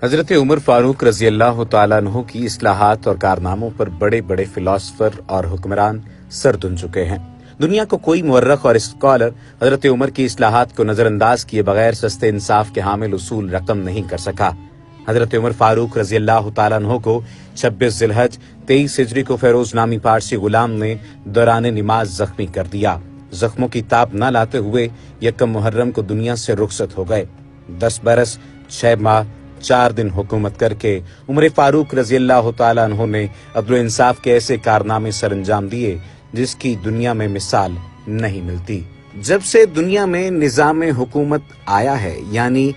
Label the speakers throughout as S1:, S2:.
S1: حضرت عمر فاروق رضی اللہ تعالیٰ عنہ کی اصلاحات اور کارناموں پر بڑے بڑے فلاسفر اور حکمران سر دھن چکے ہیں۔ دنیا کو کوئی مورخ اور اسکالر حضرت عمر کی اصلاحات کو نظر انداز کیے بغیر سستے انصاف کے حامل اصول رقم نہیں کر سکا۔ حضرت عمر فاروق رضی اللہ تعالیٰ عنہ کو 26 ذی الحج 23 ہجری کو فیروز نامی پارسی غلام نے دوران نماز زخمی کر دیا۔ زخموں کی تاب نہ لاتے ہوئے یکم محرم کو دنیا سے رخصت ہو گئے۔ 10 برس 6 ماہ 4 دن حکومت کر کے عمر فاروق رضی اللہ تعالیٰ عنہ نے عدل و انصاف کے ایسے کارنامے سر انجام دیے جس کی دنیا میں مثال نہیں ملتی۔ جب سے دنیا میں نظام حکومت آیا ہے، یعنی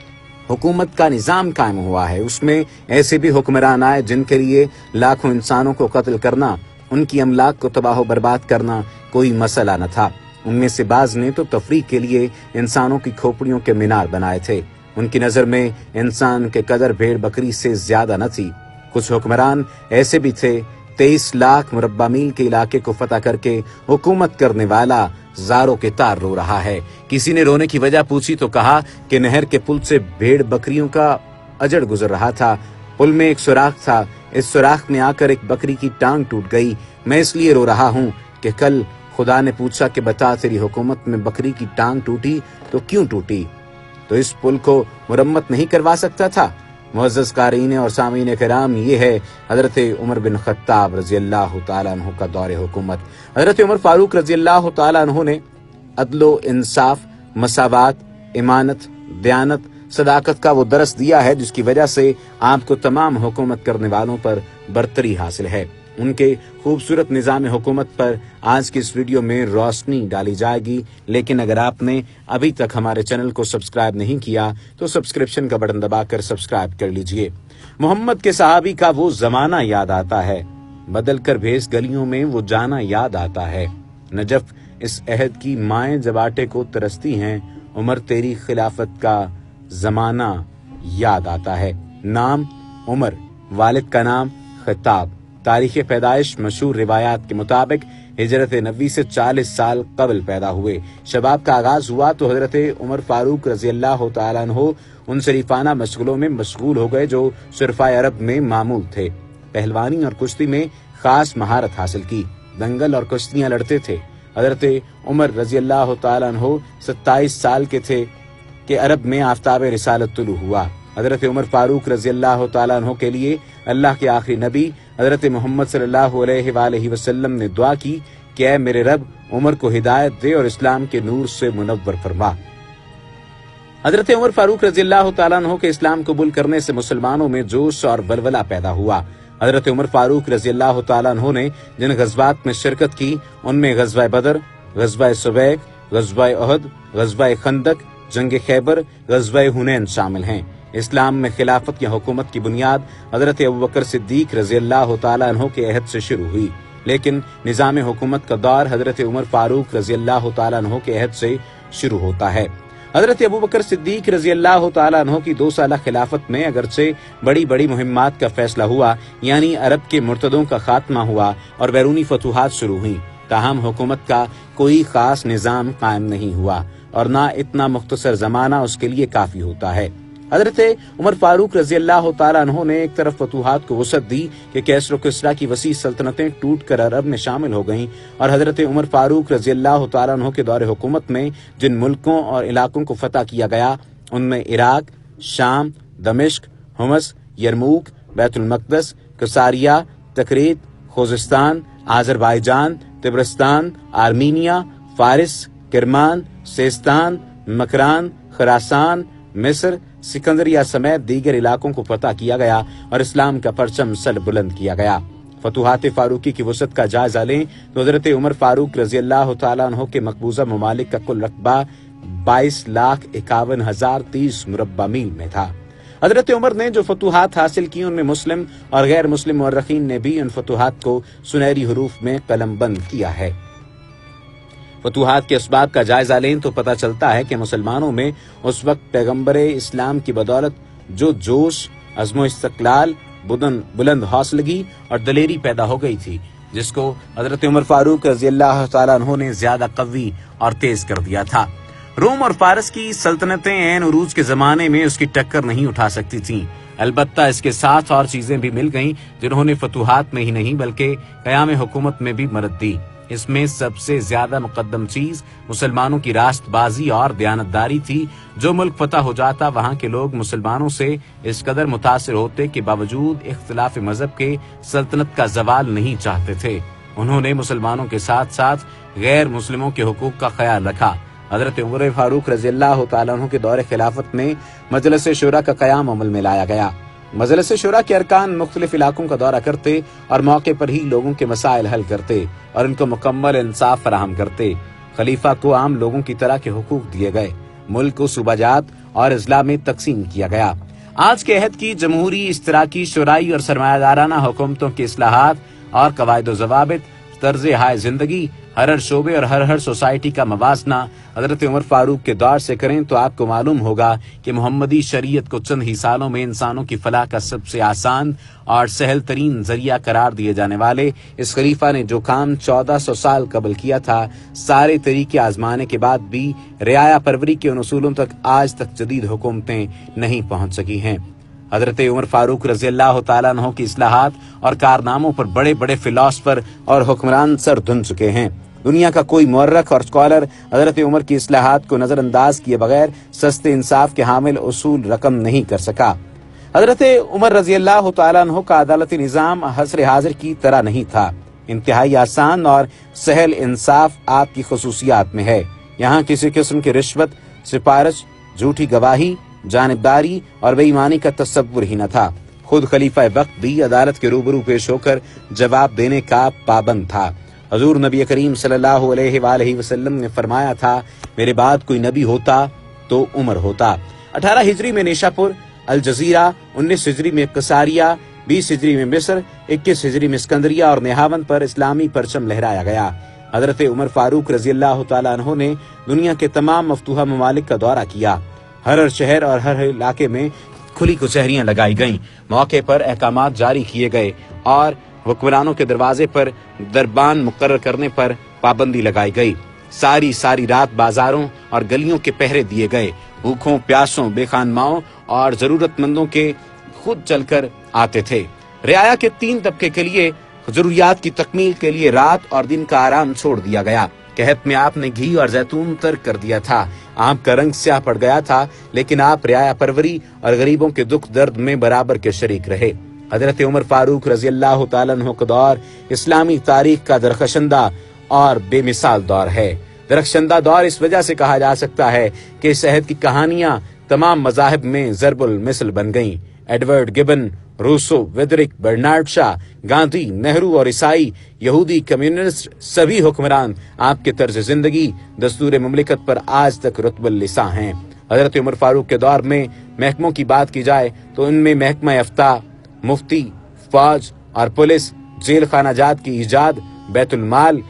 S1: حکومت کا نظام قائم ہوا ہے، اس میں ایسے بھی حکمران آئے جن کے لیے لاکھوں انسانوں کو قتل کرنا، ان کی املاک کو تباہ و برباد کرنا کوئی مسئلہ نہ تھا۔ ان میں سے بعض نے تو تفریح کے لیے انسانوں کی کھوپڑیوں کے مینار بنائے تھے۔ ان کی نظر میں انسان کے قدر بھیڑ بکری سے زیادہ نہ تھی۔ کچھ حکمران ایسے بھی تھے 23 لاکھ مربع میل کے علاقے کو فتح کر کے حکومت کرنے والا زاروں کے تار رو رہا ہے۔ کسی نے رونے کی وجہ پوچھی تو کہا کہ نہر کے پل سے بھیڑ بکریوں کا اجڑ گزر رہا تھا۔ پل میں ایک سوراخ تھا، اس سوراخ میں آ کر ایک بکری کی ٹانگ ٹوٹ گئی۔ میں اس لیے رو رہا ہوں کہ کل خدا نے پوچھا کہ بتا تیری حکومت میں بکری کی ٹانگ ٹوٹی تو کیوں ٹوٹی؟ تو اس پل کو مرمت نہیں کروا سکتا تھا؟ معزز قارئین اور سامعین کرام، یہ ہے حضرت عمر بن خطاب رضی اللہ تعالیٰ عنہ کا دور حکومت۔ حضرت عمر فاروق رضی اللہ تعالیٰ عنہ نے عدل و انصاف، مساوات، امانت، دیانت، صداقت کا وہ درس دیا ہے جس کی وجہ سے آپ کو تمام حکومت کرنے والوں پر برتری حاصل ہے۔ ان کے خوبصورت نظام حکومت پر آج کی اس ویڈیو میں روشنی ڈالی جائے گی، لیکن اگر آپ نے ابھی تک ہمارے چینل کو سبسکرائب نہیں کیا تو سبسکرپشن کا بٹن دبا کر سبسکرائب کر لیجئے۔ محمد کے صحابی کا وہ زمانہ یاد آتا ہے، بدل کر بھیس گلیوں میں وہ جانا یاد آتا ہے۔ نجف اس عہد کی مائیں جب آٹے کو ترستی ہیں، عمر تیری خلافت کا زمانہ یاد آتا ہے۔ نام عمر، والد کا نام خطاب، تاریخ پیدائش مشہور روایات کے مطابق ہجرت نبی سے 40 سال قبل پیدا ہوئے۔ شباب کا آغاز ہوا تو حضرت عمر فاروق رضی اللہ تعالیٰ عنہ ان شریفانہ مشغلوں میں مشغول ہو گئے جو شرفائے عرب میں معمول تھے۔ پہلوانی اور کشتی میں خاص مہارت حاصل کی، دنگل اور کشتیاں لڑتے تھے۔ حضرت عمر رضی اللہ تعالیٰ عنہ 27 سال کے تھے کہ عرب میں آفتاب رسالت طلوع ہوا۔ حضرت عمر فاروق رضی اللہ تعالیٰ عنہ کے لیے اللہ کے آخری نبی حضرت محمد صلی اللہ علیہ وآلہ وسلم نے دعا کی کہ اے میرے رب، عمر کو ہدایت دے اور اسلام کے نور سے منور فرما۔ حضرت عمر فاروق رضی اللہ تعالیٰ عنہ کے اسلام قبول کرنے سے مسلمانوں میں جوش اور ولولہ پیدا ہوا۔ حضرت عمر فاروق رضی اللہ تعالیٰ عنہ نے جن غزوات میں شرکت کی ان میں غزوہ بدر، غزوہ سویق، غزوہ احد، غزوہ خندق، جنگ خیبر، غزوہ حنین شامل ہیں۔ اسلام میں خلافت یا حکومت کی بنیاد حضرت ابوبکر صدیق رضی اللہ تعالیٰ عنہ کے عہد سے شروع ہوئی، لیکن نظام حکومت کا دور حضرت عمر فاروق رضی اللہ تعالیٰ عنہ کے عہد سے شروع ہوتا ہے۔ حضرت ابوبکر صدیق رضی اللہ تعالیٰ عنہ کی 2 سالہ خلافت میں اگرچہ بڑی بڑی مہمات کا فیصلہ ہوا، یعنی عرب کے مرتدوں کا خاتمہ ہوا اور بیرونی فتوحات شروع ہوئیں، تاہم حکومت کا کوئی خاص نظام قائم نہیں ہوا اور نہ اتنا مختصر زمانہ اس کے لیے کافی ہوتا ہے۔ حضرت عمر فاروق رضی اللہ تعالیٰ عنہ نے ایک طرف فتوحات کو وسعت دی کہ کیسر و کسریٰ کی وسیع سلطنتیں ٹوٹ کر عرب میں شامل ہو گئیں، اور حضرت عمر فاروق رضی اللہ تعالیٰ عنہ کے دور حکومت میں جن ملکوں اور علاقوں کو فتح کیا گیا ان میں عراق، شام، دمشق، حمص، یرموک، بیت المقدس، Caesarea, Tikrit, Khuzestan, Azerbaijan, Tabaristan, Armenia, Fars, Kerman, Sistan, Makran, خراسان، مصر، سکندریہ سمیت دیگر علاقوں کو فتح کیا گیا اور اسلام کا پرچم سر بلند کیا گیا۔ فتوحات فاروقی کی وسعت کا جائزہ لیں تو حضرت عمر فاروق رضی اللہ تعالیٰ عنہ کے مقبوضہ ممالک کا کل رقبہ 22,51,030 مربع میل میں تھا۔ حضرت عمر نے جو فتوحات حاصل کی ان میں مسلم اور غیر مسلم مورخین نے بھی ان فتوحات کو سنہری حروف میں قلم بند کیا ہے۔ فتوحات کے اسباب کا جائزہ لیں تو پتہ چلتا ہے کہ مسلمانوں میں اس وقت پیغمبر اسلام کی بدولت جو جوش، عزم و استقلال، بلند حوصلگی اور دلیری پیدا ہو گئی تھی، جس کو حضرت عمر فاروق رضی اللہ تعالیٰ عنہ نے زیادہ قوی اور تیز کر دیا تھا۔ रोम और फारस की सल्तनतें ऐन उरूज के जमाने में उसकी टक्कर नहीं उठा सकती थीं। अलबत्ता इसके साथ और चीजें भी मिल गईं जिन्होंने फतूहात में ही नहीं बल्कि क़याम हुकूमत में भी मदद दी। इसमें सबसे ज्यादा मुकद्दम चीज मुसलमानों की रास्तबाजी और दयानतदारी थी। जो मुल्क फतह हो जाता वहां के लोग मुसलमानों से इस कदर मुतासिर होते कि बावजूद इख्तिलाफ मजहब के सल्तनत का जवाल नहीं चाहते थे। उन्होंने मुसलमानों के साथ साथ गैर मुस्लिमों के हुकूक का ख्याल रखा। हजरत उमर फारूक रज़ियल्लाहु तआला अन्हु के दौरे खिलाफत में मजलिस शुरा का क़याम अमल में लाया गया। मजलिस शुरा के अरकान मुख्तलिफ इलाकों का दौरा करते और मौके पर ही लोगों के मसाइल हल करते और इनको मुकम्मल इंसाफ फराहम करते। खलीफा को आम लोगों की तरह के हुकूक दिए गए। मुल्क को सूबाजात और अजला में तकसीम किया गया। आज के अहद की जमहूरी, इश्तराकी, शुराई और सरमायादाराना हुकूमतों की इस्लाहात और कवायद ज़वाबित, तर्ज़े हाय जिंदगी, हर शोबे और हर सोसाइटी का मवाजना हजरत उमर फारूक के दौर से करें तो आपको मालूम होगा कि मोहम्मदी शरीयत को चंद ही सालों में इंसानों की फलाह का सबसे आसान और सहल तरीन जरिया करार दिए जाने वाले इस खलीफा ने जो काम 1400 साल कबल किया था, सारे तरीके आजमाने के बाद भी रियाया परवरी के उन उसूलों तक आज तक जदीद हुकूमतें नहीं पहुंच सकी हैं। हजरत उमर फारूक रज़ियल्लाहु तआला अन्हु की इस्लाहात और कारनामों पर बड़े बड़े फिलोसफर और हुक्मरान सर धुन चुके हैं। दुनिया का कोई मुअर्रख और स्कॉलर हजरत उमर की इस्लाहात को नजरअंदाज किए बगैर सस्ते इंसाफ के हामिल उसूल रकम नहीं कर सका। हजरत उमर रज़ियल्लाहु तआला अन्हु का अदालती निज़ाम हसर हाजिर की तरह नहीं था। इंतहाई आसान और सहल इंसाफ आपकी खसूसियात में है। यहाँ किसी किस्म की रिश्वत, सिफारिश, झूठी गवाही, जानिबदारी और बेईमानी का तस्वुर ही न था। खुद खलीफा वक्त भी अदालत के रूबरू पेश होकर जवाब देने का पाबंद था। हजूर नबी करीम सल्लल्लाहु अलैहि वसल्लम ने फरमाया था, मेरे बाद कोई नबी होता तो उमर होता। 18 हिजरी में निशापुर, अल जजीरा, 19 हिजरी में कसारिया, 20 हिजरी में मिस्र, 21 हिजरी में सिकंदरिया और नेहावन पर इस्लामी परचम लहराया गया। हजरत उमर फारूक रज़ियल्लाहु तआला अन्हु ने दुनिया के तमाम मफतूहा ममालिक का दौरा किया। हर शहर और हर इलाके में खुली कचहरियां लगाई गईं, मौके पर अहकामात जारी किए गए और हुक्मरानों के दरवाजे पर दरबान मुकर्रर करने पर पाबंदी लगाई गई। सारी रात बाजारों और गलियों के पहरे दिए गए। भूखों, प्यासों, बेखानमाओं और जरूरतमंदों के खुद चलकर आते थे। रियाया के 3 तबके के लिए जरूरियात की तकमील के लिए रात और दिन का आराम छोड़ दिया गया। कहत में आपने घी और जैतून तर्क कर दिया था। आपका रंग स्याह पड़ गया था, लेकिन आप रियाया परवरी और गरीबों के दुख दर्द में बराबर के शरीक रहे। हजरत उमर फारूक रज़ियल्लाहु तआला अन्हु का दौर इस्लामी तारीख का दरख्शंदा और बेमिसाल दौर है। दरख्शंदा दौर इस वजह से कहा जा सकता है कि इस अहद की कहानियां तमाम मजाहिब में ज़रबुल मिसल बन गईं। एडवर्ड गिबन, रूसो, वेदरिक, बर्नार्ड शाह, गांधी, नेहरू और ईसाई, यहूदी, कम्युनिस्ट सभी हुक्मरान आपके तर्ज जिंदगी, दस्तूर मुमलिकत पर आज तक रुतबुल लिसा हैं। हजरत उमर फारूक के दौर में महकमों की बात की जाए तो इनमें महकमा यफ्ता, मुफ्ती, फौज और पुलिस, जेल खानाजात की ईजाद, बैतुल माल,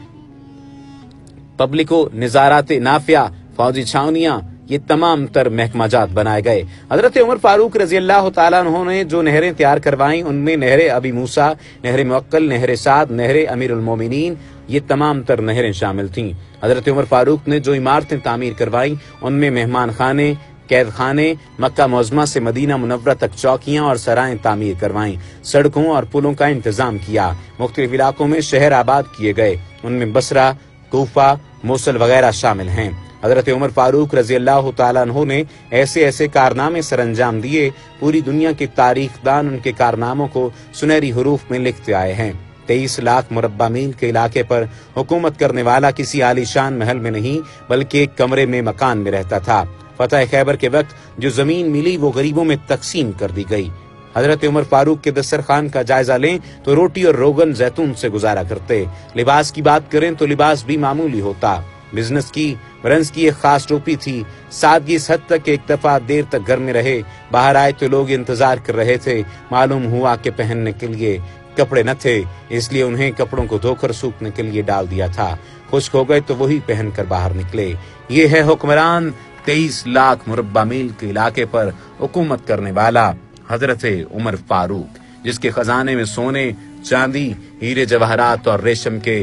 S1: पब्लिको निजारात नाफिया, फौजी छावनियां, ये तमाम तर महकमाजात बनाए गए। हजरत उमर फारूक रज़ियल्लाहु तआला अन्हु ने जो नहरें तैयार करवाईं, उनमें नहर अबी मूसा, नहर मुअक्कल, नहर साद, नहर अमीरुल मोमिनीन, ये तमाम तर नहरें शामिल थीं। हजरत उमर फारूक ने जो इमारतें तामीर करवाईं, उनमें मेहमान खाने, कैद खाने, मक्का मुअज़्ज़मा से मदीना मुनव्वरा तक चौकियां और सराएं तामीर करवाईं। सड़कों और पुलों का इंतजाम किया। मुख्तलिफ इलाकों में शहर आबाद किए गए, उनमें बसरा, कूफा, मोसल वगैरह शामिल हैं। हजरत उमर फारूक रज़ियल्लाहु तआला अन्हु ने ऐसे कारनामे सरअंजाम दिए, पूरी दुनिया के तारीखदान उनके कारनामों को सुनहरी हरूफ में लिखते आए हैं। 23 लाख मुरब्बा मील के इलाके पर हुकूमत करने वाला किसी आलीशान महल में नहीं बल्कि एक कमरे में मकान में रहता था। फतह खैबर के वक्त जो जमीन मिली वो गरीबों में तकसीम कर दी गई। हजरत उमर फारूक के दस्तरखान का जायजा लें तो रोटी और रोगन जैतून से गुजारा करते। लिबास की बात करें तो लिबास भी मामूली होता। बिजनेस की ब्रंस की एक खास टोपी थी। सादगी इस हद तक एक दफा देर तक घर में रहे, बाहर आए तो लोग इंतजार कर रहे थे। मालूम हुआ कि पहनने के लिए कपड़े न थे, इसलिए उन्हें कपड़ों को धोकर सूखने के लिए डाल दिया था। खुश्क हो गए तो वही पहनकर बाहर निकले। ये है हुक्मरान 23 लाख मुरब्बा मील के इलाके पर हुकूमत करने वाला हजरत उमर फारूक, जिसके खजाने में सोने, चांदी, हीरे जवाहरात और रेशम के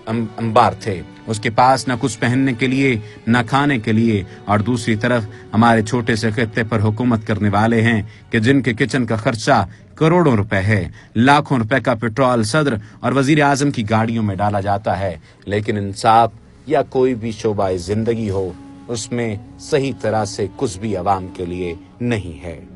S1: अंबार थे। उसके पास न कुछ पहनने के लिए, न खाने के लिए, और दूसरी तरफ हमारे छोटे से खित्ते पर हुकूमत करने वाले हैं कि जिनके किचन का खर्चा करोड़ों रुपए है, लाखों रुपए का पेट्रोल सदर और वजीर आजम की गाड़ियों में डाला जाता है, लेकिन इंसाफ या कोई भी शोबा जिंदगी हो, उसमें सही तरह से कुछ भी अवाम के लिए नहीं है।